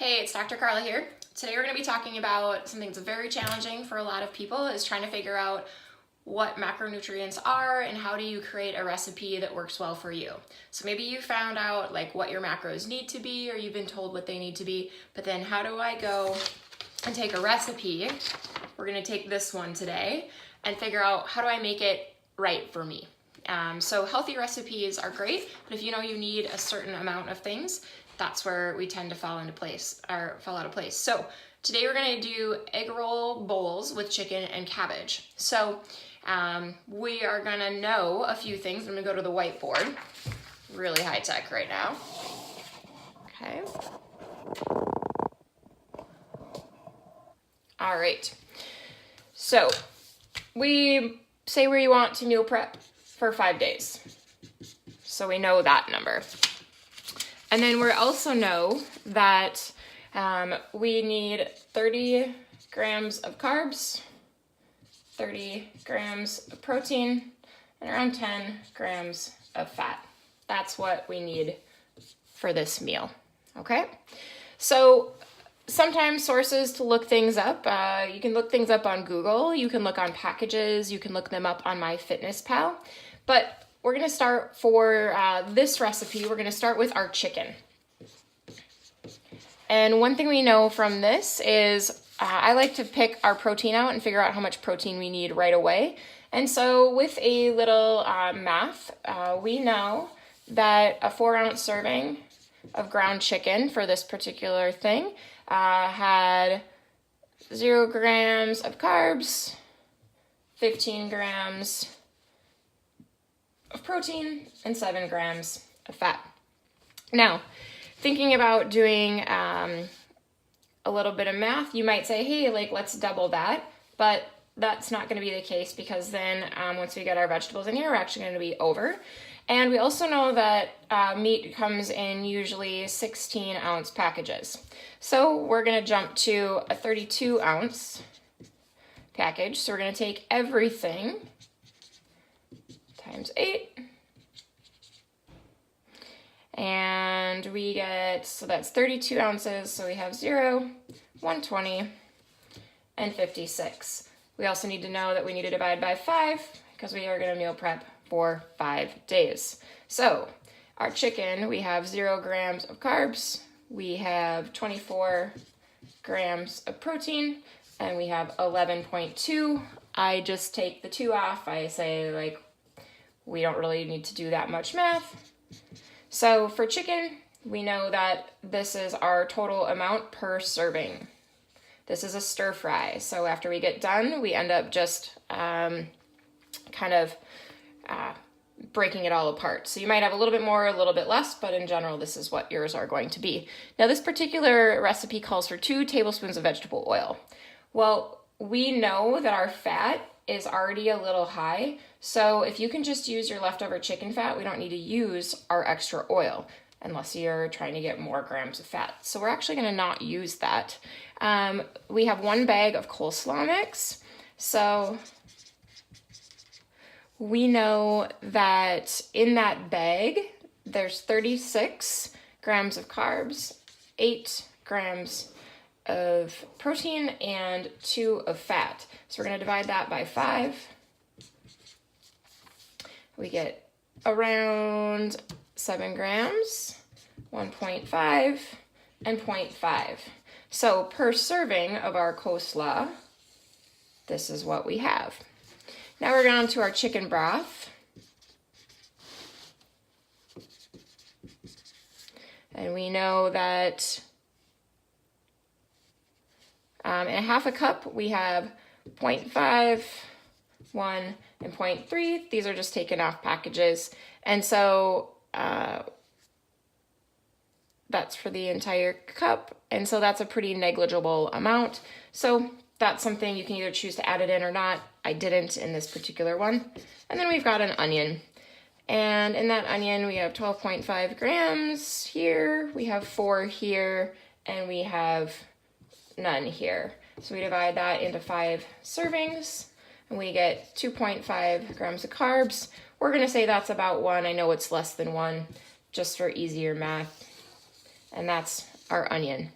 Hey, it's Dr. Carla here. Today we're going to be talking about something that's very challenging for a lot of people is trying to figure out what macronutrients are and how do you create a recipe that works well for you. So maybe you found out like what your macros need to be or you've been told what they need to be, but then how do I go and take a recipe? We're going to take this one today and figure out how do I make it right for me. So healthy recipes are great, but if you know you need a certain amount of things, that's where we tend to fall out of place. So today we're gonna do egg roll bowls with chicken and cabbage. So we are gonna know a few things. I'm gonna go to the whiteboard. Really high tech right now. Okay. All right. So we say where you want to meal prep for 5 days. So we know that number. And then we also know that we need 30 grams of carbs, 30 grams of protein, and around 10 grams of fat. That's what we need for this meal, okay? So sometimes sources to look things up, you can look things up on Google, you can look on packages, you can look them up on MyFitnessPal, but we're gonna start for this recipe, we're gonna start with our chicken. And one thing we know from this is I like to pick our protein out and figure out how much protein we need right away. And so with a little math, we know that a 4-ounce serving of ground chicken for this particular thing had 0 grams of carbs, 15 grams of protein, and 7 grams of fat. Now, thinking about doing a little bit of math, you might say, hey, like let's double that, but that's not gonna be the case because then once we get our vegetables in here, we're actually gonna be over. And we also know that meat comes in usually 16-ounce packages. So we're gonna jump to a 32-ounce package. So we're gonna take everything times 8. And we get, so that's 32 ounces. So we have 0, 120, and 56. We also need to know that we need to divide by 5 because we are gonna meal prep for 5 days. So our chicken, we have 0 grams of carbs, we have 24 grams of protein, and we have 11.2. I just take the 2 off. I say like, we don't really need to do that much math. So for chicken, we know that this is our total amount per serving. This is a stir fry. So after we get done, we end up just breaking it all apart. So you might have a little bit more, a little bit less, but in general, this is what yours are going to be. Now this particular recipe calls for 2 tablespoons of vegetable oil. Well, we know that our fat is already a little high. So if you can just use your leftover chicken fat, we don't need to use our extra oil unless you're trying to get more grams of fat. So we're actually gonna not use that. We have 1 bag of coleslaw mix. So we know that in that bag, there's 36 grams of carbs, 8 grams of protein, and 2 of fat. So we're gonna divide that by 5. We get around 7 grams, 1.5, and 0.5. So per serving of our coleslaw, this is what we have. Now we're on to our chicken broth. And we know that in a half a cup, we have 0.5, 1, and 0.3. These are just taken off packages. And so that's for the entire cup. And so that's a pretty negligible amount. So that's something you can either choose to add it in or not. I didn't in this particular one. And then we've got an onion. And in that onion, we have 12.5 grams here. We have 4 here, and we have none here. So we divide that into 5 servings, and we get 2.5 grams of carbs. We're gonna say that's about 1. I know it's less than 1, just for easier math. And that's our onion.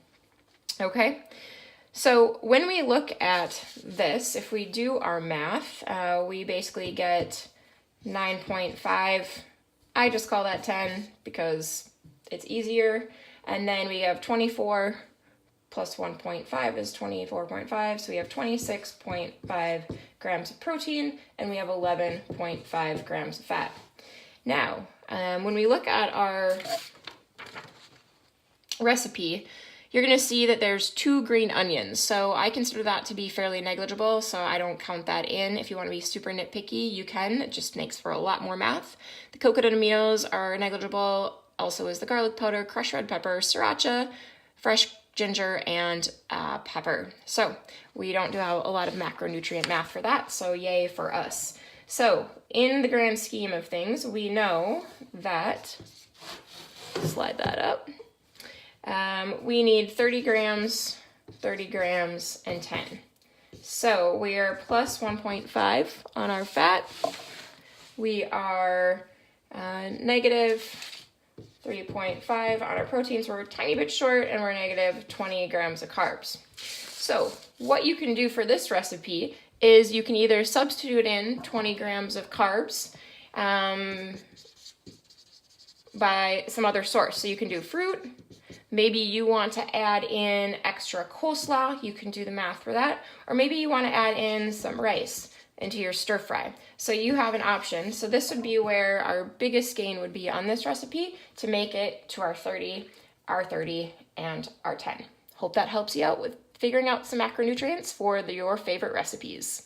Okay, so when we look at this, if we do our math, we basically get 9.5. I just call that 10 because it's easier. And then we have 24 plus 1.5 is 24.5. So we have 26.5 grams of protein and we have 11.5 grams of fat. Now, when we look at our recipe, you're going to see that there's 2 green onions. So I consider that to be fairly negligible, so I don't count that in. If you want to be super nitpicky, you can. It just makes for a lot more math. The coconut aminos are negligible, also is the garlic powder, crushed red pepper, sriracha, fresh ginger, and pepper. So we don't do a lot of macronutrient math for that, so yay for us. So in the grand scheme of things, we know that, slide that up, we need 30 grams, and 10. So we are plus 1.5 on our fat. We are negative 3.5 on our proteins. We're a tiny bit short, and we're negative 20 grams of carbs. So what you can do for this recipe is you can either substitute in 20 grams of carbs by some other source. So you can do fruit. Maybe you want to add in extra coleslaw. You can do the math for that. Or maybe you want to add in some rice into your stir fry. So you have an option. So this would be where our biggest gain would be on this recipe to make it to our 30, and our 10. Hope that helps you out with figuring out some macronutrients for your favorite recipes.